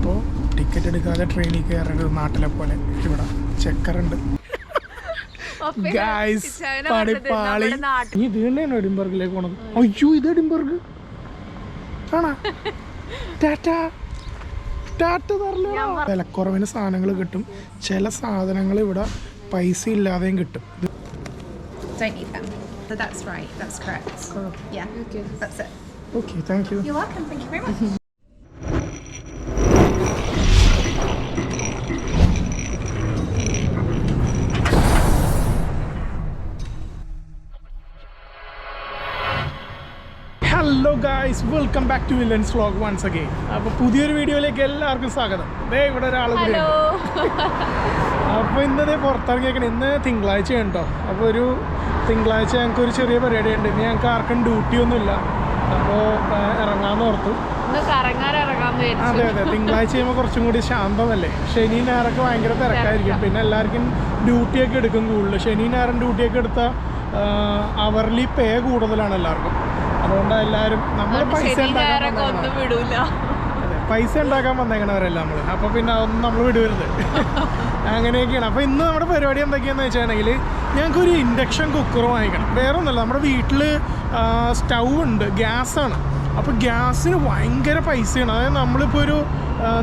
അപ്പോൾ ടിക്കറ്റ് എടുക്കാതെ ട്രെയിനിൽ കയറരുത് നാട്ടിലെ പോലെ. ഇവിടെ ചെക്കറുണ്ട്. ഇത് തന്നെയാണ് എഡിൻബർഗിലേക്ക് പോണത്. അയ്യോ ഇത് എഡിൻബർഗ് ആണോ? വിലക്കുറവിന് സാധനങ്ങൾ കിട്ടും. ചില സാധനങ്ങൾ ഇവിടെ പൈസ ഇല്ലാതെയും കിട്ടും. Don't eat them. So that's right. That's correct. Yeah. Okay. That's it. Okay, thank you. You're welcome. Thank you very much. Hello guys, welcome back to villains vlog once again. അപ്പോൾ പുതിയൊരു വീഡിയോയിലേക്ക് എല്ലാവർക്കും സ്വാഗതം. ഇവിടെ ഒരാൾ കൂടെ. അപ്പോൾ ഇന്നതേ പുറത്തിറങ്ങിയേക്കണം. ഇന്ന് തിങ്കളാഴ്ച കേട്ടോ. അപ്പോൾ ഒരു തിങ്കളാഴ്ച ഞങ്ങൾക്ക് ഒരു ചെറിയ പരിപാടി ഉണ്ട്. ഇനി ഞങ്ങൾക്ക് ആർക്കും ഡ്യൂട്ടി ഒന്നുമില്ല. അപ്പോൾ ഇറങ്ങാമെന്ന് ഓർത്തു. അതെ അതെ, തിങ്കളാഴ്ച ചെയ്യുമ്പോൾ കുറച്ചും കൂടി ശാന്തമല്ലേ. ശനി ഞായറൊക്കെ ഭയങ്കര തിരക്കായിരിക്കും. പിന്നെ എല്ലാവർക്കും ഡ്യൂട്ടിയൊക്കെ എടുക്കും കൂടുതൽ. ശനി ഞായറും ഡ്യൂട്ടിയൊക്കെ എടുത്താൽ അവർലി പേ കൂടുതലാണ് എല്ലാവർക്കും. അതുകൊണ്ട് എല്ലാവരും നമ്മൾ പൈസ ഉണ്ടാക്കാൻ വന്നേക്കണവരല്ല നമ്മൾ. അപ്പോൾ പിന്നെ അതൊന്നും നമ്മൾ വിടുവരുത്. അങ്ങനെയൊക്കെയാണ്. അപ്പോൾ ഇന്ന് നമ്മുടെ പരിപാടി എന്തൊക്കെയാണെന്ന് വെച്ചിട്ടുണ്ടെങ്കിൽ ഞങ്ങൾക്കൊരു ഇൻഡക്ഷൻ കുക്കർ വാങ്ങിക്കണം. വേറെ ഒന്നുമല്ല, നമ്മുടെ വീട്ടിൽ സ്റ്റൗ ഉണ്ട്, ഗ്യാസാണ്. അപ്പോൾ ഗ്യാസിന് ഭയങ്കര പൈസയാണ്. അതായത് നമ്മളിപ്പോൾ ഒരു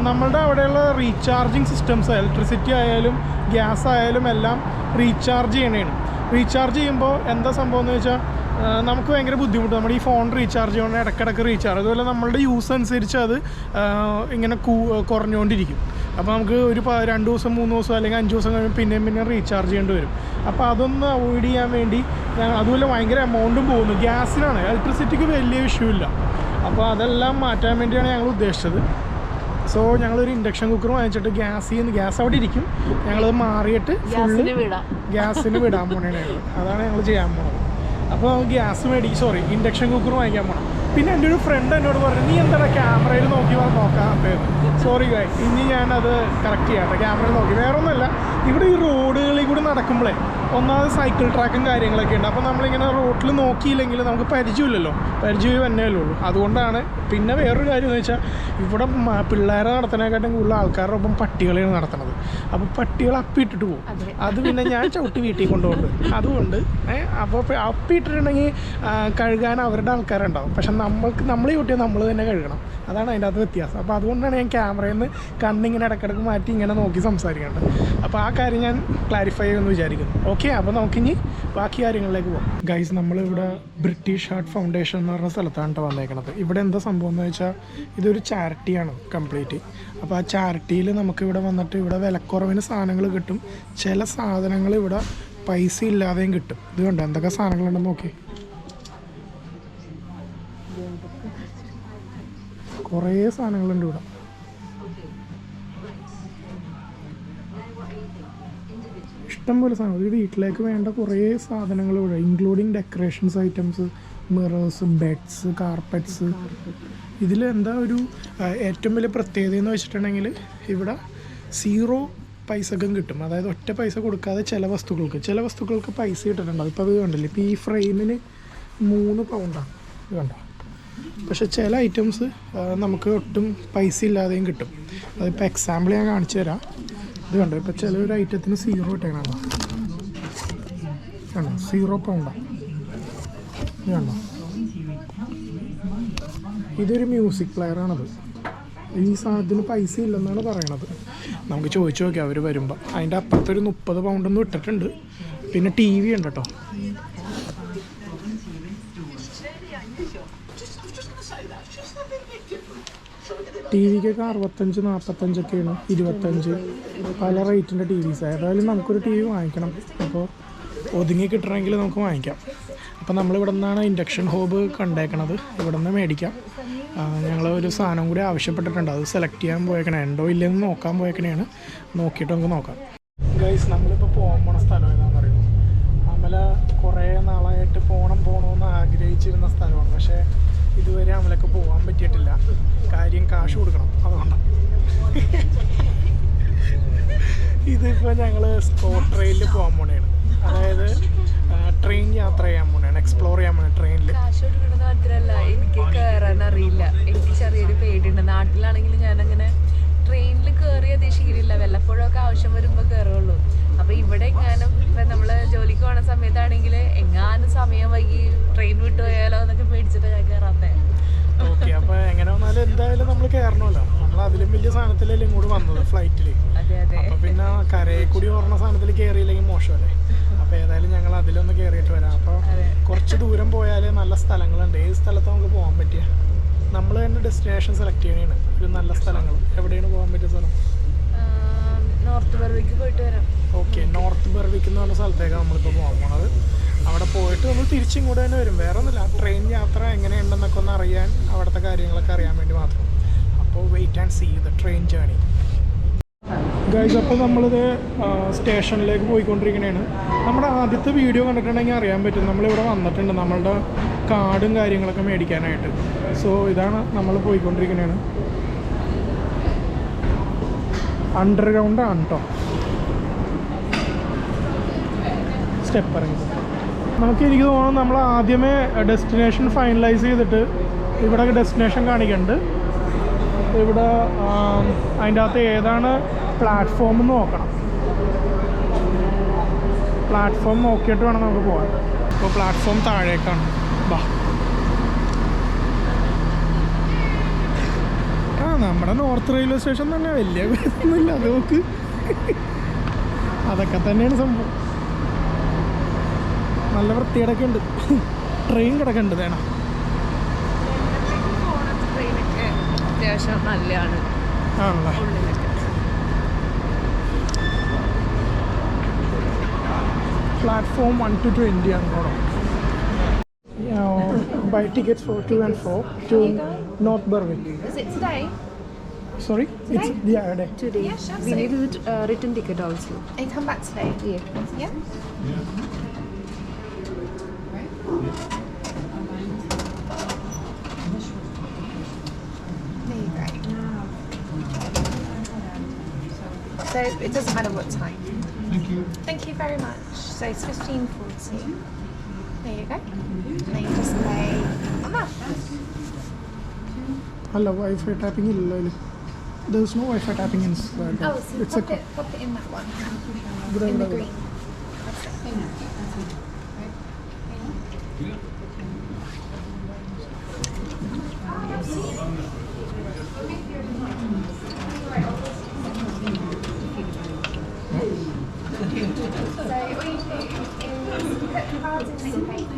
നമ്മളുടെ അവിടെയുള്ള റീചാർജിങ് സിസ്റ്റംസ്, ഇലക്ട്രിസിറ്റി ആയാലും ഗ്യാസ് ആയാലും എല്ലാം റീചാർജ് ചെയ്യണതാണ്. റീചാർജ് ചെയ്യുമ്പോൾ എന്താ സംഭവം എന്ന് വെച്ചാൽ നമുക്ക് ഭയങ്കര ബുദ്ധിമുട്ട്. നമ്മുടെ ഈ ഫോൺ റീചാർജ് ചെയ്യണം, ഇടയ്ക്കിടയ്ക്ക് റീചാർജ്. അതുപോലെ നമ്മളുടെ യൂസ് അനുസരിച്ച് അത് ഇങ്ങനെ കുറഞ്ഞുകൊണ്ടിരിക്കും. അപ്പോൾ നമുക്ക് ഒരു 2 ദിവസം 3 ദിവസം അല്ലെങ്കിൽ 5 ദിവസം കഴിയുമ്പോൾ പിന്നെ റീചാർജ് ചെയ്യേണ്ടി വരും. അപ്പോൾ അതൊന്ന് അവോയ്ഡ് ചെയ്യാൻ വേണ്ടി ഞങ്ങൾ, അതുപോലെ ഭയങ്കര എമൗണ്ടും പോകുന്നു. ഗ്യാസിനാണ്, ഇലക്ട്രിസിറ്റിക്ക് വലിയ ഇഷ്യൂ ഇല്ല. അപ്പോൾ അതെല്ലാം മാറ്റാൻ വേണ്ടിയാണ് ഞങ്ങൾ ഉദ്ദേശിച്ചത്. സോ ഞങ്ങളൊരു ഇൻഡക്ഷൻ കുക്കർ വാങ്ങിച്ചിട്ട് ഗ്യാസ് അവിടെ ഇരിക്കും. ഞങ്ങളത് മാറിയിട്ട് ഫുള്ള് ഗ്യാസിന് വിടാൻ പോണേ. അതാണ് ഞങ്ങൾ ചെയ്യാൻ പോണത്. അപ്പോൾ ഇൻഡക്ഷൻ കുക്കർ വാങ്ങിക്കാൻ പോകണം. പിന്നെ എൻ്റെ ഒരു ഫ്രണ്ട് എന്നോട് പറഞ്ഞു, നീ എന്താണ് ക്യാമറയിൽ നോക്കാത്തത്? സോറി ഗായ്, ഇനി ഞാനത് കറക്റ്റ് ചെയ്യാം. ക്യാമറയിൽ നോക്കി. വേറെ ഒന്നുമല്ല, ഇവിടെ ഈ റോഡുകളിൽ കൂടി നടക്കുമ്പോഴേ ഒന്നാമത് സൈക്കിൾ ട്രാക്കും കാര്യങ്ങളൊക്കെ ഉണ്ട്. അപ്പോൾ നമ്മളിങ്ങനെ റോഡിൽ നോക്കിയില്ലെങ്കിൽ നമുക്ക് പരിചയമില്ലല്ലോ, പരിചയം തന്നെയല്ലേ ഉള്ളൂ. അതുകൊണ്ടാണ്. പിന്നെ വേറൊരു കാര്യം എന്ന് വെച്ചാൽ ഇവിടെ പിള്ളേരെ നടത്തുന്നതിനെക്കാട്ടും കൂടുതൽ ആൾക്കാരുടെ ഒപ്പം പട്ടികളെയാണ് നടത്തുന്നത്. അപ്പോൾ പട്ടികൾ അപ്പിയിട്ടിട്ട് പോകും. അത് പിന്നെ ഞാൻ ചവിട്ടി വീട്ടിൽ കൊണ്ടുപോകുന്നുണ്ട്. അതുകൊണ്ട് അപ്പോൾ അപ്പിയിട്ടിട്ടുണ്ടെങ്കിൽ കഴുകാൻ അവരുടെ ആൾക്കാരുണ്ടാവും. പക്ഷെ നമ്മളെ ചവിട്ടിയാൽ നമ്മൾ തന്നെ കഴുകണം. അതാണ് അതിൻ്റെ അകത്ത് വ്യത്യാസം. അപ്പോൾ അതുകൊണ്ടാണ് ഞാൻ ക്യാമറയിൽ നിന്ന് കണ്ണിങ്ങനെ ഇടയ്ക്കിടയ്ക്ക് മാറ്റി ഇങ്ങനെ നോക്കി സംസാരിക്കേണ്ടത്. അപ്പോൾ ആ കാര്യം ഞാൻ ക്ലാരിഫൈ ചെയ്യുമെന്ന് വിചാരിക്കുന്നു. ഓക്കെ, അപ്പോൾ നമുക്കിനി ബാക്കി കാര്യങ്ങളിലേക്ക് പോകാം. ഗൈസ്, നമ്മളിവിടെ ബ്രിട്ടീഷ് ഹാർട്ട് ഫൗണ്ടേഷൻ എന്ന് പറഞ്ഞ സ്ഥലത്താണ് വന്നേക്കണത്. ഇവിടെ എന്താ സംഭവം എന്ന് വെച്ചാൽ ഇതൊരു ചാരിറ്റിയാണ് കംപ്ലീറ്റ്. അപ്പോൾ ആ ചാരിറ്റിയിൽ നമുക്കിവിടെ വന്നിട്ട് ഇവിടെ വിലക്കുറവിന് സാധനങ്ങൾ കിട്ടും. ചില സാധനങ്ങൾ ഇവിടെ പൈസ ഇല്ലാതെയും കിട്ടും. ഇത് കണ്ടോ എന്തൊക്കെ സാധനങ്ങളുണ്ടെന്ന് നോക്കി. കുറേ സാധനങ്ങളുണ്ട് ഇവിടെ. ഇഷ്ടംപോലെ സാധനങ്ങൾ. ഒരു വീട്ടിലേക്ക് വേണ്ട കുറേ സാധനങ്ങൾ ഇവിടെ, including decorations items, mirrors, beds, carpets. ഇതിൽ എന്താ ഒരു ഏറ്റവും വലിയ പ്രത്യേകത എന്ന് വെച്ചിട്ടുണ്ടെങ്കിൽ ഇവിടെ 0 പൈസക്കും കിട്ടും. അതായത് ഒറ്റ പൈസ കൊടുക്കാതെ ചില വസ്തുക്കൾക്ക് പൈസ കിട്ടുന്നുണ്ടാവും. ഇപ്പോൾ അത് കണ്ടില്ലേ, ഇപ്പോൾ ഈ ഫ്രെയിമിന് 3 പൗണ്ടാണ്. ഇത് കണ്ടോ. പക്ഷെ ചില ഐറ്റംസ് നമുക്ക് ഒട്ടും പൈസ ഇല്ലാതെയും കിട്ടും. അതിപ്പോൾ എക്സാമ്പിൾ ഞാൻ കാണിച്ചു തരാം. ഇത് കണ്ടോ, ഇപ്പോൾ ചിലൊരു ഐറ്റത്തിന് 0 ഇട്ടേക്കണോ. കണ്ടോ, 0 പൗണ്ടാണ്. ഇത് കണ്ടോ, ഇതൊരു മ്യൂസിക് പ്ലെയറാണത്. ഈ സാധനത്തിന് പൈസ ഇല്ലെന്നാണ് പറയണത്. നമുക്ക് ചോദിച്ചു നോക്കിയാൽ അവർ വരുമ്പോൾ. അതിൻ്റെ അപ്പുറത്തൊരു 30 പൗണ്ടൊന്നും ഇട്ടിട്ടുണ്ട്. പിന്നെ TV ഉണ്ട് കേട്ടോ. TVക്കൊക്കെ 65, 45ഒക്കെയാണ്, 25 പല റേറ്റിൻ്റെ TVs. ഏതായാലും നമുക്കൊരു TV വാങ്ങിക്കണം. അപ്പോൾ ഒതുങ്ങി കിട്ടണമെങ്കിൽ നമുക്ക് വാങ്ങിക്കാം. അപ്പോൾ നമ്മളിവിടെ നിന്നാണ് ഇൻഡക്ഷൻ ഹോബ് കണ്ടേക്കണത്. ഇവിടെ നിന്ന് മേടിക്കാം. ഞങ്ങൾ ഒരു സാധനം കൂടി ആവശ്യപ്പെട്ടിട്ടുണ്ട്. അത് സെലക്ട് ചെയ്യാൻ പോയേക്കണേ, ഉണ്ടോ ഇല്ലെന്ന് നോക്കാൻ പോയേക്കണേയാണ്. നോക്കിയിട്ട് നമുക്ക് നോക്കാം. ഗൈസ്, നമ്മളിപ്പോൾ പോകാൻ പോണ സ്ഥലം ഏതാണെന്ന് അറിയുമോ? അമല കുറേ നാളായിട്ട് പോകണമെന്ന് ആഗ്രഹിച്ചിരുന്ന സ്ഥലമാണ്. പക്ഷേ ഇതുവരെ അമലക്ക് പോകാൻ പറ്റിയിട്ടില്ല. കാര്യം കാശ് കൊടുക്കണം, അതുകൊണ്ടാണ്. ഇതിപ്പോൾ ഞങ്ങൾ സ്പോട്ട് റെയിലിൽ പോകാൻ പോണേണ്. അതായത് ട്രെയിൻ യാത്ര ചെയ്യാൻ പോണേണ്, എക്സ്പ്ലോർ ചെയ്യാൻ പോണേ ട്രെയിനിൽ. കാശ് കൊടുക്കുന്നത് മാത്രമല്ല, എനിക്ക് കയറാൻ അറിയില്ല. എനിക്ക് ചെറിയൊരു പേടിയുണ്ട്. നാട്ടിലാണെങ്കിൽ ഞാനങ്ങനെ എന്തെങ്കിലുമൊക്കെ ആവശ്യം വരുമ്പോൾ കയറുള്ളൂ. അപ്പോൾ ഇവിടെ എങ്ങാനും ഇപ്പം നമ്മൾ ജോലിക്ക് പോകുന്ന സമയത്താണെങ്കിൽ എങ്ങാനും സമയം വൈകി ട്രെയിൻ വിട്ടു പോയാലോ എന്നൊക്കെ പേടിച്ചിട്ട് ഞാൻ കയറാത്തേ. ഓക്കെ, അപ്പോൾ എങ്ങനെ വന്നാലും എന്തായാലും നമ്മൾ കയറണമല്ലോ. നമ്മൾ അതിലും വലിയ സാധനത്തിലല്ലേ ഇങ്ങോട്ട് വന്നത്, ഫ്ലൈറ്റിൽ. അപ്പോൾ പിന്നെ കരയിൽ കൂടി ഓർണ സാധനത്തിൽ കയറിയില്ലെങ്കിൽ മോശമല്ലേ. അപ്പോൾ ഏതായാലും ഞങ്ങൾ അതിലൊന്ന് കയറിയിട്ട് വരാം. അപ്പോൾ കുറച്ച് ദൂരം പോയാൽ നല്ല സ്ഥലങ്ങളുണ്ട്. ഏത് സ്ഥലത്ത് നമുക്ക് പോകാൻ പറ്റിയ, നമ്മൾ തന്നെ ഡെസ്റ്റിനേഷൻ സെലക്ട് ചെയ്യണതാണ്. ഒരു നല്ല സ്ഥലങ്ങൾ എവിടെയാണ് പോകാൻ പറ്റിയ സ്ഥലം? നോർത്ത് ബർവിക്ക് പോയിട്ട് വരാം. ഓക്കെ, നോർത്ത് ബർവിക്ക് എന്ന് പറഞ്ഞ സ്ഥലത്തേക്കാണ് നമ്മളിപ്പോൾ പോകാൻ പോണത്. അവിടെ പോയിട്ട് നമ്മൾ തിരിച്ചിങ്ങോട്ട് തന്നെ വരും. വേറെ ഒന്നുമില്ല, ട്രെയിൻ യാത്ര എങ്ങനെയുണ്ടെന്നൊക്കെ ഒന്ന് അറിയാൻ, അവിടുത്തെ കാര്യങ്ങളൊക്കെ അറിയാൻ വേണ്ടി മാത്രം. അപ്പോൾ wait and see the train journey. Guys, അപ്പോൾ നമ്മളിത് സ്റ്റേഷനിലേക്ക് പോയിക്കൊണ്ടിരിക്കുന്നതാണ്. നമ്മുടെ ആദ്യത്തെ വീഡിയോ കണ്ടിട്ടുണ്ടെങ്കിൽ അറിയാൻ പറ്റും, നമ്മളിവിടെ വന്നിട്ടുണ്ട് നമ്മളുടെ കാർഡും കാര്യങ്ങളൊക്കെ മേടിക്കാനായിട്ട്. സോ ഇതാണ് നമ്മൾ പോയിക്കൊണ്ടിരിക്കുന്നതാണ്. അണ്ടർഗ്രൗണ്ട് ആണ് കേട്ടോ. സ്റ്റെപ്പ് ഇറങ്ങി എനിക്ക് തോന്നുന്നു നമ്മൾ ആദ്യമേ ഡെസ്റ്റിനേഷൻ ഫൈനലൈസ് ചെയ്തിട്ട് ഇവിടെ ഡെസ്റ്റിനേഷൻ കാണിക്കുന്നുണ്ട്. ഇവിടെ അതിൻ്റെ അകത്ത് ഏതാണ് പ്ലാറ്റ്ഫോം എന്ന് നോക്കണം. പ്ലാറ്റ്ഫോം നോക്കിയിട്ട് വേണം നമുക്ക് പോകാൻ. ഇപ്പോൾ പ്ലാറ്റ്ഫോം താഴേക്കാണ്. ബാ, നമ്മുടെ നോർത്ത് റെയിൽവേ സ്റ്റേഷൻ തന്നെ വലിയ ഒന്നുമില്ല. അത് നോക്ക്, അതൊക്കെ തന്നെയാണ് സംഭവം. നല്ല വൃത്തിയിടൊക്കെ ഉണ്ട്. ട്രെയിൻ കിടക്കുന്നുണ്ട് വേണം. അത്യാവശ്യം നല്ലതാണ് ആണല്ലേ. പ്ലാറ്റ്ഫോം 1 to 20 ആണ് കേട്ടോ. Buy tickets for 2 and 4 to North Berwick. Is it today? Sorry? Today? It's today. today. Yeah, sure. We So- need a return ticket also. And come back today? Yeah. Yeah? There you go. So it doesn't matter what time. Thank you. Thank you very much. So it's 15:40. There you go. Now you just pay on that. അല്ല, wifi tapping ഇല്ലല്ലോ അതിൽ. There is no Wi-Fi tapping in this. Oh, so pop it in that one. ഇവിടെ In the ഇവിടെ green. That's it. So all you do is put the cards in this paper,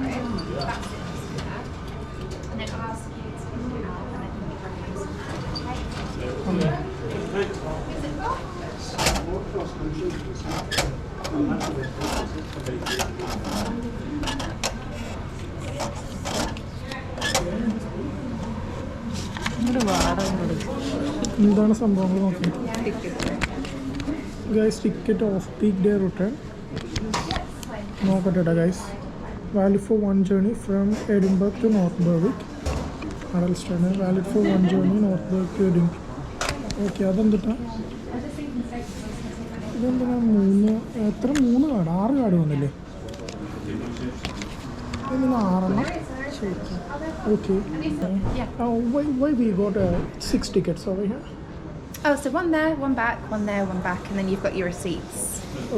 that's it, and then I'll ask you to fill it out and then you recommend something, okay? Is it full? എന്താണ് സംഭവങ്ങൾ നോക്കി. Guys, ticket off peak day return നോക്കട്ടെ guys. Valid for 1 journey from Edinburgh to North Berwick. അഡൽസ്റ്റൺ valid for 1 journey North Berwick to Edinburgh. Okay, അതെന്തിട്ടാ ഇതെന്തിനാ 3 card 6 card വന്നില്ലേ? ഇതിന് 6 ശരി. Okay, why we got 6 tickets over here? Oh, so one there, one back, one there, one back, and then you've got your receipts.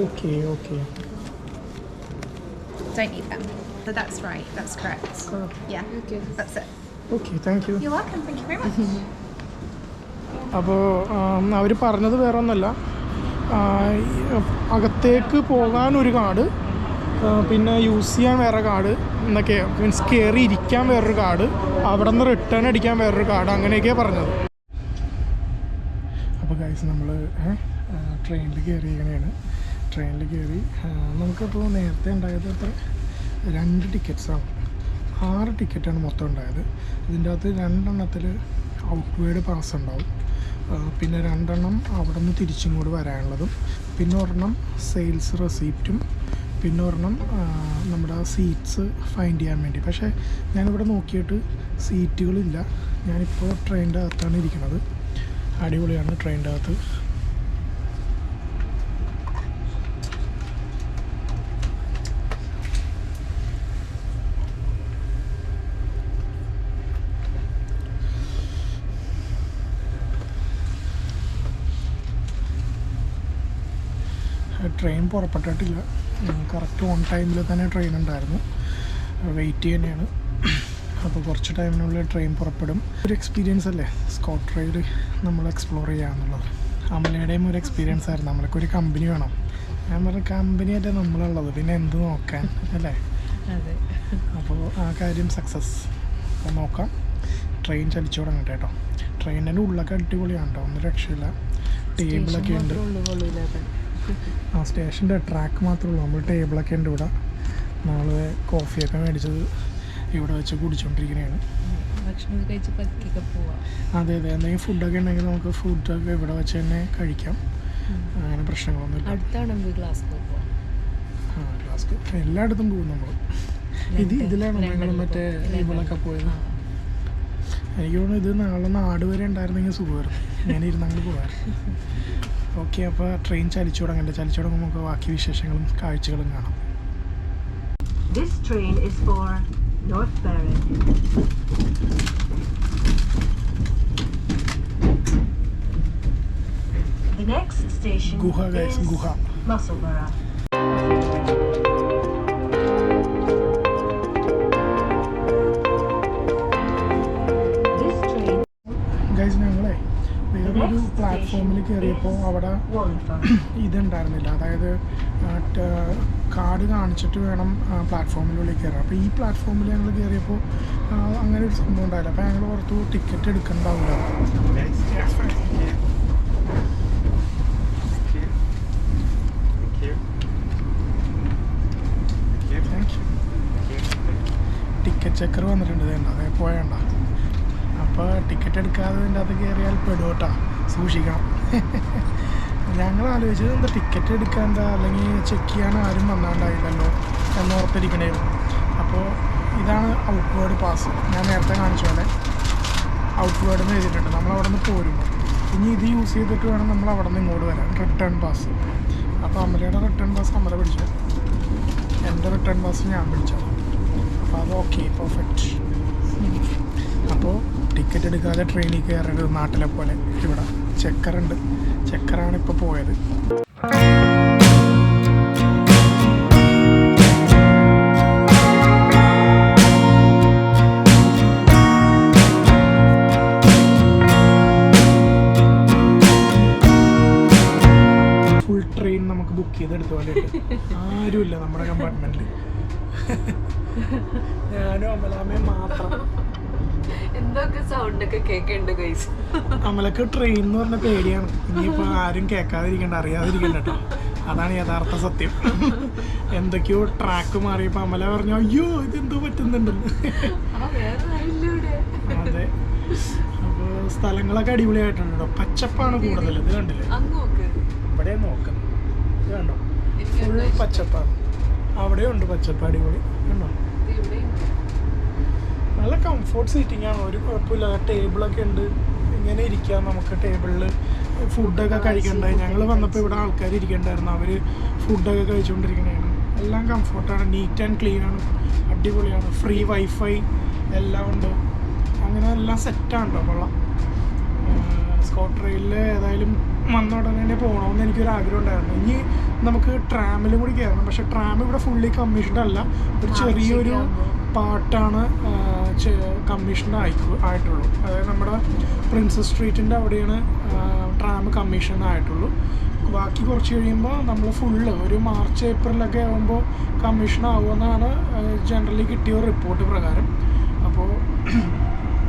Okay. Don't need them. So that's right, that's correct. Yeah, that's it. Okay, thank you. You're welcome, thank you very much. അപ്പോൾ അവർ പറഞ്ഞത് വേറെ ഒന്നല്ല, അകത്തേക്ക് പോകാൻ ഒരു card, പിന്നെ use ചെയ്യാൻ വേറെ കാർഡ് എന്നൊക്കെ, മീൻസ് കയറി ഇരിക്കാൻ വേറൊരു കാർഡ്, അവിടെ നിന്ന് റിട്ടേൺ അടിക്കാൻ വേറൊരു കാർഡ്, അങ്ങനെയൊക്കെയാണ് പറഞ്ഞത്. അപ്പോൾ ഗൈസ്, നമ്മൾ ട്രെയിനിൽ കയറിയിരിക്കണേണ്. ട്രെയിനിൽ കയറി നമുക്കിപ്പോൾ നേരത്തെ ഉണ്ടായത് അത്ര 2 ടിക്കറ്റ്സാണ്. 6 ടിക്കറ്റാണ് മൊത്തം ഉണ്ടായത്. ഇതിൻ്റെ അകത്ത് 2 എണ്ണത്തിൽ ഔട്ട്വേർഡ് പാസ് ഉണ്ടാവും, പിന്നെ 2 എണ്ണം അവിടെ നിന്ന് തിരിച്ചിങ്ങോട്ട് വരാനുള്ളതും, പിന്നെ ഒരെണ്ണം സെയിൽസ് റെസീപ്റ്റും, പിന്നെ ഒരെണ്ണം നമ്മുടെ സീറ്റ്സ് ഫൈൻഡ് ചെയ്യാൻ വേണ്ടി. പക്ഷേ ഞാനിവിടെ നോക്കിയിട്ട് സീറ്റുകളില്ല. ഞാനിപ്പോൾ ട്രെയിനിൻ്റെ അകത്താണ് ഇരിക്കുന്നത്. അടിപൊളിയാണ് ട്രെയിനിൻ്റെ അകത്ത്. ട്രെയിൻ പുറപ്പെട്ടിട്ടില്ല. കറക്റ്റ് ഓൺ ടൈമിൽ തന്നെ ട്രെയിൻ ഉണ്ടായിരുന്നു. വെയിറ്റ് തന്നെയാണ്. അപ്പോൾ കുറച്ച് ടൈമിനുള്ളിൽ ട്രെയിൻ പുറപ്പെടും. ഒരു എക്സ്പീരിയൻസ് അല്ലേ സ്കോട്ട് റൈഡ് നമ്മൾ എക്സ്പ്ലോർ ചെയ്യാന്നുള്ളത്. അമലയുടെയും ഒരു എക്സ്പീരിയൻസ് ആയിരുന്നു. നമ്മൾക്കൊരു കമ്പനി വേണം. ഞാൻ പറഞ്ഞ കമ്പനിയായിട്ട് നമ്മളുള്ളത്, പിന്നെ എന്ത് നോക്കാൻ അല്ലേ. അതെ. അപ്പോൾ ആ കാര്യം സക്സസ്. അപ്പോൾ നോക്കാം. ട്രെയിൻ ചലിച്ചു തുടങ്ങട്ടെ കേട്ടോ. ട്രെയിനിൻ്റെ ഉള്ളൊക്കെ അടിപൊളിയാണ് കേട്ടോ, ഒന്നും രക്ഷയില്ല. ടേബിളൊക്കെ ഉണ്ട്. ആ സ്റ്റേഷൻ്റെ ട്രാക്ക് മാത്രമേ ഉള്ളൂ. നമ്മൾ ടേബിളൊക്കെ ഉണ്ട് ഇവിടെ. നമ്മൾ കോഫിയൊക്കെ മേടിച്ചത് ഇവിടെ വെച്ച് കുടിച്ചുകൊണ്ടിരിക്കുന്നതാണ്. ഭക്ഷണം കഴിച്ച് പതുക്കെ പോവാം. അതെ അതെ, എന്തെങ്കിലും ഫുഡൊക്കെ ഉണ്ടെങ്കിൽ നമുക്ക് ഫുഡൊക്കെ ഇവിടെ വെച്ച് തന്നെ കഴിക്കാം. അങ്ങനെ പ്രശ്നങ്ങളൊന്നുമില്ല. അടുത്താണെങ്കിൽ ഗ്ലാസ്കോ പോവാം. ഗ്ലാസ്കോ എല്ലായിടത്തും പോകും നമ്മൾ. ഇതിലാണ് ഞങ്ങൾ മറ്റേ ഇവിടെയൊക്കെ പോയത്. എനിക്ക് തോന്നുന്നു ഇത് നാളെ നാട് വരെ ഉണ്ടായിരുന്നെങ്കിൽ സുഖമായിരുന്നു. ഇങ്ങനെ ഇരുന്നങ്ങൾ പോകാമായിരുന്നു. ഓക്കെ, അപ്പോൾ ട്രെയിൻ ചലിച്ചു തുടങ്ങുമ്പോൾ നമുക്ക് ബാക്കി വിശേഷങ്ങളും കാഴ്ചകളും കാണാം. This train is for North Berwick. The next station Guha, guys, is Guha. Musselburgh. This train guys, ഞങ്ങളെ വേറൊരു പ്ലാറ്റ്ഫോമിൽ കയറിയപ്പോൾ അവിടെ Wallingford. ഇതുണ്ടായിരുന്നില്ല. അതായത് കാർഡ് കാണിച്ചിട്ട് വേണം പ്ലാറ്റ്ഫോമിനുള്ളിൽ കയറാം. അപ്പോൾ ഈ പ്ലാറ്റ്ഫോമിൽ ഞങ്ങൾ കയറിയപ്പോൾ അങ്ങനെ ഒരു സംഭവം ഉണ്ടായില്ല. അപ്പോൾ ഞങ്ങൾ ഓർത്തു ടിക്കറ്റ് എടുക്കണ്ടാവില്ല. ടിക്കറ്റ് ചെക്കർ വന്നിട്ടുണ്ട്. വേണ്ട അതേ പോയണ്ട. അപ്പോൾ ടിക്കറ്റ് എടുക്കാതെ ഇതിൻ്റെ അകത്ത് കയറിയാൽ പെടുവട്ടാ, സൂക്ഷിക്കണം. ഞങ്ങൾ ആലോചിച്ചത് എന്താ ടിക്കറ്റ് എടുക്കാണ്ട അല്ലെങ്കിൽ ചെക്ക് ചെയ്യാൻ ആരും വന്നാണ്ടായില്ലല്ലോ എന്ന് ഓർത്തിരിക്കണായിരുന്നു. അപ്പോൾ ഇതാണ് ഔട്ട്വേർഡ് പാസ്. ഞാൻ നേരത്തെ കാണിച്ച പോലെ ഔട്ട്വേർഡ് എന്ന് എഴുതിയിട്ടുണ്ട്. നമ്മൾ അവിടെ നിന്ന് പോരുമ്പോൾ ഇനി ഇത് യൂസ് ചെയ്തിട്ട് വേണം നമ്മൾ അവിടെ നിന്ന് ഇങ്ങോട്ട് വരാൻ. Return pass. അപ്പോൾ അമലയുടെ റിട്ടേൺ പാസ് അമല പിടിച്ചു, എൻ്റെ റിട്ടേൺ പാസ് ഞാൻ പിടിച്ചു. അപ്പോൾ അത് ഓക്കെ, പെർഫെക്റ്റ്. അപ്പോൾ ടിക്കറ്റ് എടുക്കാതെ ട്രെയിനിൽ കയറരുത് നാട്ടിലെ പോലെ. ഇവിടെ ചെക്കറുണ്ട്. ചെക്കറാണ് ഇപ്പോൾ പോയത്. ഫുൾ ട്രെയിൻ നമുക്ക് ബുക്ക് ചെയ്തെടുത്ത പോലെ ആരുമില്ല നമ്മുടെ കമ്പാർട്ട്മെൻറ്റിൽ. ഞാനും അമലാമയും മാത്രം. എന്തൊക്കെ സൗണ്ട് ഒക്കെ കേൾക്കുന്നുണ്ട് ഗൈസ്. അമലക്ക് ട്രെയിൻ എന്ന് പറഞ്ഞ പേടിയാണ്. ഇനിയിപ്പോൾ ആരും കേൾക്കാതിരിക്കണ്ട, അറിയാതിരിക്കണ്ട കേട്ടോ. അതാണ് യഥാർത്ഥ സത്യം. എന്തൊക്കെയോ ട്രാക്ക് മാറിയപ്പോൾ അമല പറഞ്ഞു, അയ്യോ ഇതെന്തോ പറ്റുന്നുണ്ടെന്ന്. അതെ. അപ്പോൾ സ്ഥലങ്ങളൊക്കെ അടിപൊളിയായിട്ടുണ്ട് കേട്ടോ. പച്ചപ്പാണ് കൂടുതൽ. ഇത് കണ്ടില്ലേ, ഇവിടെ നോക്കുന്നത് ഇത് കണ്ടോ, ഫുൾ പച്ചപ്പാണ്. അവിടെയുണ്ട് പച്ചപ്പ്, അടിപൊളി കണ്ടോ. നല്ല കംഫോർട്ട് സീറ്റിംഗ് ആണ്, ഒരു കുഴപ്പമില്ല. ടേബിളൊക്കെ ഉണ്ട്, ഇങ്ങനെ ഇരിക്കാം നമുക്ക്. ടേബിളിൽ ഫുഡൊക്കെ കഴിക്കണ്ടായി. ഞങ്ങൾ വന്നപ്പോൾ ഇവിടെ ആൾക്കാർ ഇരിക്കണ്ടായിരുന്നു. അവർ ഫുഡൊക്കെ കഴിച്ചുകൊണ്ടിരിക്കണതാണ്. എല്ലാം കംഫോർട്ടാണ്, നീറ്റ് ആൻഡ് ക്ലീൻ ആണ്, അടിപൊളിയാണ്. ഫ്രീ വൈഫൈ എല്ലാം ഉണ്ട്. അങ്ങനെ എല്ലാം സെറ്റാണ് കേട്ടോ, കൊള്ളാം. സ്കോട്ട് റെയിലിൽ ഏതായാലും വന്ന ഉടനെ തന്നെ പോകണമെന്ന് എനിക്കൊരു ആഗ്രഹം ഉണ്ടായിരുന്നു. ഇനി നമുക്ക് ട്രാമിലും കൂടി കയറണം. പക്ഷേ ട്രാം ഇവിടെ ഫുള്ളി കമ്മീഷൻഡ് അല്ല, ഒരു ചെറിയൊരു പാർട്ടാണ് കമ്മീഷൻഡ് ആയിട്ടുള്ളൂ. അതായത് നമ്മുടെ പ്രിൻസസ് സ്ട്രീറ്റിൻ്റെ അവിടെയാണ് ട്രാം കമ്മീഷൻ ആയിട്ടുള്ളൂ. ബാക്കി കുറച്ച് കഴിയുമ്പോൾ നമ്മൾ ഫുള്ള് ഒരു മാർച്ച് ഏപ്രിലൊക്കെ ആകുമ്പോൾ കമ്മീഷൻ ആവുമെന്നാണ് ജനറലി കിട്ടിയ ഒരു റിപ്പോർട്ട് പ്രകാരം. അപ്പോൾ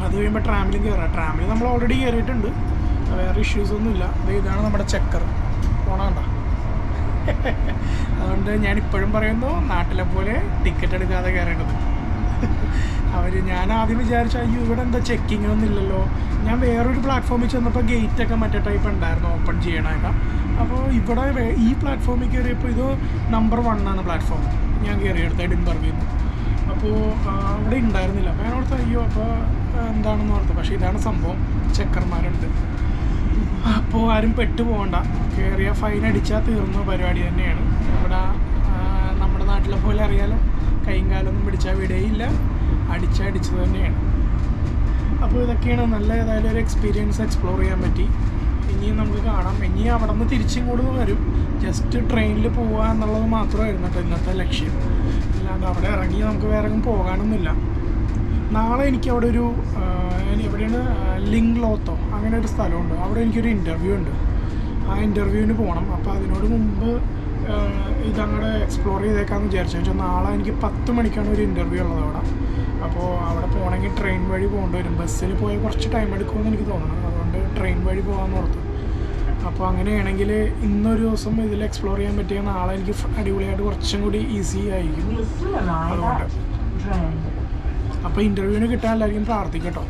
അത് കഴിയുമ്പോൾ ട്രാമിലും കയറാം. ട്രാമിൽ നമ്മൾ ഓൾറെഡി കയറിയിട്ടുണ്ട്, വേറെ ഇഷ്യൂസൊന്നുമില്ല. ഇതാണ് നമ്മുടെ ചെക്കർ പോണണ്ട. അതുകൊണ്ട് ഞാനിപ്പോഴും പറയുന്നു, നാട്ടിലെ പോലെ ടിക്കറ്റ് എടുക്കാതെ കയറേണ്ടത്. ഞാൻ ആദ്യം വിചാരിച്ചു അയ്യോ ഇവിടെ എന്താ ചെക്കിങ്ങൊന്നും ഇല്ലല്ലോ. ഞാൻ വേറൊരു പ്ലാറ്റ്ഫോമിൽ ചെന്നപ്പോൾ ഗേറ്റൊക്കെ മറ്റേ ടൈപ്പ് ഉണ്ടായിരുന്നു, ഓപ്പൺ ചെയ്യണമൊക്കെ. അപ്പോൾ ഇവിടെ ഈ പ്ലാറ്റ്ഫോമിൽ കയറിയപ്പോൾ ഇത് നമ്പർ 1 ആണ് പ്ലാറ്റ്ഫോം. ഞാൻ കയറിയെടുത്ത് എഡിൻബർഗിൽ നിന്ന്. അപ്പോൾ അവിടെ ഉണ്ടായിരുന്നില്ല. അപ്പോൾ ഞാൻ ഓർത്ത് അയ്യോ അപ്പോൾ എന്താണെന്ന് ഓർത്ത്. പക്ഷേ ഇതാണ് സംഭവം, ചെക്കർമാരുണ്ട്. അപ്പോൾ ആരും പെട്ടു പോകണ്ട. കയറിയ ഫൈൻ അടിച്ചാൽ തീർന്ന പരിപാടി തന്നെയാണ്. ഇവിടെ നമ്മുടെ നാട്ടിലെ പോലെ അറിയാലോ, കൈയും കാലൊന്നും പിടിച്ചാൽ വിടയില്ല, അടിച്ചത് തന്നെയാണ്. അപ്പോൾ ഇതൊക്കെയാണ് നല്ല ഏതായാലും ഒരു എക്സ്പീരിയൻസ് എക്സ്പ്ലോർ ചെയ്യാൻ പറ്റി. ഇനിയും നമുക്ക് കാണാം. ഇനി അവിടെ നിന്ന് തിരിച്ചിങ്ങോട്ട് വരും. ജസ്റ്റ് ട്രെയിനിൽ പോവുക എന്നുള്ളത് മാത്രമായിരുന്നു കേട്ടോ ഇന്നത്തെ ലക്ഷ്യം. അല്ലാണ്ട് അവിടെ ഇറങ്ങി നമുക്ക് വേറെ എങ്ങും പോകാനൊന്നുമില്ല. നാളെ എനിക്ക് അവിടെ ഒരു എവിടെയാണ് ലിംഗ്ലോത്തോ അങ്ങനെ ഒരു സ്ഥലമുണ്ട്. അവിടെ എനിക്കൊരു ഇൻ്റർവ്യൂ ഉണ്ട്. ആ ഇൻ്റർവ്യൂവിന് പോകണം. അപ്പോൾ അതിനോട് മുമ്പ് ഇതങ്ങോട്ട് എക്സ്പ്ലോർ ചെയ്തേക്കാമെന്ന് വിചാരിച്ചു. വെച്ചാൽ നാളെ എനിക്ക് 10 മണിക്കാണ് ഒരു ഇൻ്റർവ്യൂ ഉള്ളത് അവിടെ. അപ്പോൾ അവിടെ പോകണമെങ്കിൽ ട്രെയിൻ വഴി പോകേണ്ടി വരും. ബസ്സിൽ പോയാൽ കുറച്ച് ടൈം എടുക്കുമെന്ന് എനിക്ക് തോന്നുന്നു. അതുകൊണ്ട് ട്രെയിൻ വഴി പോകാമെന്ന് ഓർത്തു. അപ്പോൾ അങ്ങനെയാണെങ്കിൽ ഇന്നൊരു ദിവസം ഇതിൽ എക്സ്പ്ലോർ ചെയ്യാൻ പറ്റിയ നാളെ എനിക്ക് അടിപൊളിയായിട്ട് കുറച്ചും കൂടി ഈസി ആയിരിക്കും. അതുകൊണ്ട് അപ്പോൾ ഇൻ്റർവ്യൂവിന് കിട്ടാൻ എല്ലാവർക്കും പ്രാർത്ഥിക്കട്ടോ.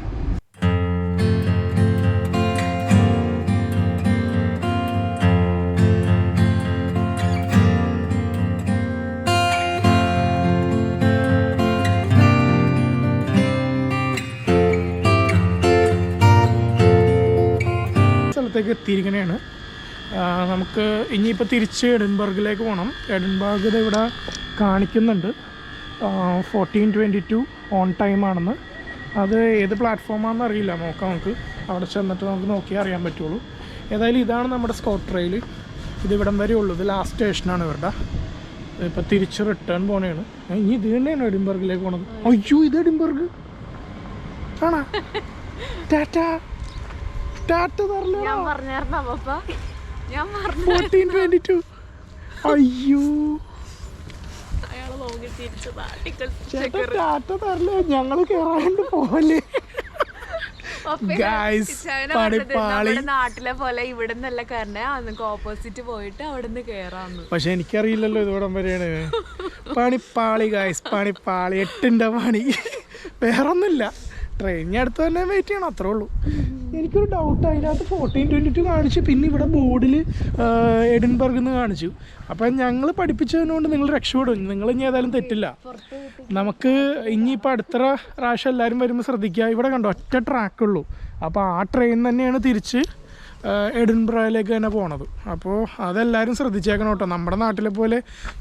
സ്ഥലത്തേക്ക് എത്തിയിരിക്കണേണ്. നമുക്ക് ഇനിയിപ്പോൾ തിരിച്ച് എഡിൻബർഗിലേക്ക് പോകണം. എഡിൻബർഗ് ഇവിടെ കാണിക്കുന്നുണ്ട് 14:22 ഓൺ ടൈമാണെന്ന്. അത് ഏത് പ്ലാറ്റ്ഫോമാണെന്ന് അറിയില്ല, നോക്കാം നമുക്ക്. അവിടെ ചെന്നിട്ട് നമുക്ക് നോക്കിയാൽ അറിയാൻ പറ്റുള്ളൂ. ഏതായാലും ഇതാണ് നമ്മുടെ സ്കോട്ട് റെയിൽ. ഇതിവിടം വരെ ഉള്ളൂ. ഇത് ലാസ്റ്റ് സ്റ്റേഷനാണ് ഇവരുടെ. ഇപ്പോൾ തിരിച്ച് റിട്ടേൺ പോകണേണ്. ഇനി ഇത് തന്നെയാണ് എഡിൻബർഗിലേക്ക് പോണത്. അയ്യോ, ഇത് എഡിൻബർഗ് ആണോ? ടാറ്റ ടാറ്റ തരല്ലോ. 14:22. അയ്യോ ചേട്ടാ ടാറ്റ തരല്ലേ, ഞങ്ങൾ കേറാണ്ട് പോവല്ലേ. നാട്ടിലെ പോലെ ഇവിടെ നിന്നല്ല കാരണം ഓപ്പോസിറ്റ് പോയിട്ട് അവിടെ നിന്ന് കേറാന്ന്. പക്ഷെ എനിക്കറിയില്ലല്ലോ ഇതോടം വരെയാണ്. പണിപ്പാളി ഗായ്സ്, പണിപ്പാളി. 8ന്റെ പണി, വേറൊന്നുമില്ല. ട്രെയിനിന് അടുത്ത് തന്നെ വെയിറ്റ് ചെയ്യണം, അത്രേ ഉള്ളൂ. എനിക്കൊരു ഡൗട്ട്, അതിനകത്ത് 14:22 കാണിച്ചു, പിന്നെ ഇവിടെ ബോർഡിൽ എഡിൻബർഗ് എന്ന് കാണിച്ചു. അപ്പം ഞങ്ങൾ പഠിപ്പിച്ചതിനോണ്ട് നിങ്ങൾ രക്ഷപ്പെടും. നിങ്ങൾ ഇനി ഏതായാലും തെറ്റില്ല. നമുക്ക് ഇനിയിപ്പോൾ അടുത്ത പ്രാവശ്യം എല്ലാവരും വരുമ്പോൾ ശ്രദ്ധിക്കുക. ഇവിടെ കണ്ടോ ഒറ്റ ട്രാക്കുള്ളൂ. അപ്പോൾ ആ ട്രെയിൻ തന്നെയാണ് തിരിച്ച് എഡിൻബർഗിലേക്ക് തന്നെ പോണത്. അപ്പോൾ അതെല്ലാവരും ശ്രദ്ധിച്ചേക്കണം കേട്ടോ. നമ്മുടെ നാട്ടിലെ പോലെ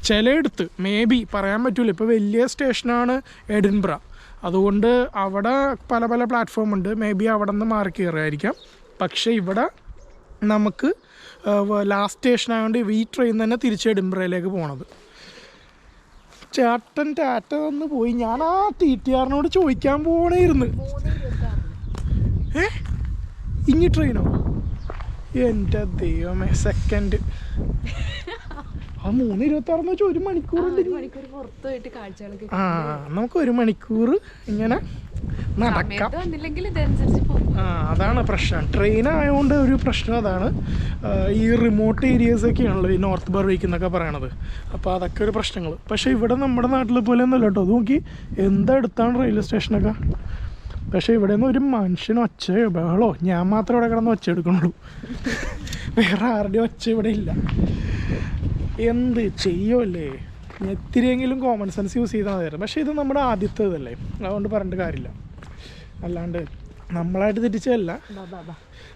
ചിലയിടത്ത് മേ ബി പറയാൻ പറ്റില്ല. ഇപ്പോൾ വലിയ സ്റ്റേഷനാണ് എഡിൻബർഗ്, അതുകൊണ്ട് അവിടെ പല പല പ്ലാറ്റ്ഫോം ഉണ്ട്. മേ ബി അവിടെ നിന്ന് മാറി കയറുമായിരിക്കാം. പക്ഷേ ഇവിടെ നമുക്ക് ലാസ്റ്റ് സ്റ്റേഷനായതുകൊണ്ട് ഈ ട്രെയിൻ തന്നെ തിരിച്ച് എഡിൻബർഗിലേക്ക് പോണത്. ചേട്ടൻ ടാറ്റ വന്ന് പോയി. ഞാൻ ആ TTRനോട് ചോദിക്കാൻ പോകണേയിരുന്നു. ഇനി ട്രെയിനോ? എൻ്റെ ദൈവമേ, സെക്കൻഡ്. ആ 3:26 വെച്ചാൽ 1 മണിക്കൂറുണ്ട്. ആ, നമുക്ക് 1 മണിക്കൂർ ഇങ്ങനെ നടക്കാം. അതാണ് പ്രശ്നം. ട്രെയിൻ ആയതുകൊണ്ട് ഒരു പ്രശ്നം അതാണ്. ഈ റിമോട്ട് ഏരിയസൊക്കെയാണല്ലോ ഈ നോർത്ത് ബർവിക്ക് എന്നൊക്കെ പറയണത്. അപ്പോൾ അതൊക്കെ ഒരു പ്രശ്നങ്ങൾ. പക്ഷേ ഇവിടെ നമ്മുടെ നാട്ടിലെ പോലെ ഒന്നുമല്ല കേട്ടോ. അത് നോക്കി എന്താ അടുത്താണ് റെയിൽവേ സ്റ്റേഷനൊക്കെ. പക്ഷേ ഇവിടെ നിന്ന് ഒരു മനുഷ്യന് ഒച്ചയോ ബഹളോ, ഞാൻ മാത്രം ഇവിടെ കിടന്ന് ഒച്ച എടുക്കണുള്ളൂ. വേറെ ആരുടെയും ഒച്ച ഇവിടെ ഇല്ല. എന്ത് ചെയ്യുമല്ലേ, ഇത്തിരിയെങ്കിലും കോമൺ സെൻസ് യൂസ് ചെയ്താൽ മതിയായിരുന്നു. പക്ഷേ ഇത് നമ്മുടെ ആദ്യത്തേതല്ലേ, അതുകൊണ്ട് പറഞ്ഞിട്ട് കാര്യമില്ല. അല്ലാണ്ട് നമ്മളായിട്ട് തെറ്റിച്ചതല്ല.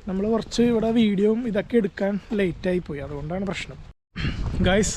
നമ്മൾ കുറച്ച് ഇവിടെ വീഡിയോയും ഇതൊക്കെ എടുക്കാൻ ലേറ്റായി പോയി, അതുകൊണ്ടാണ് പ്രശ്നം. ഗൈസ്,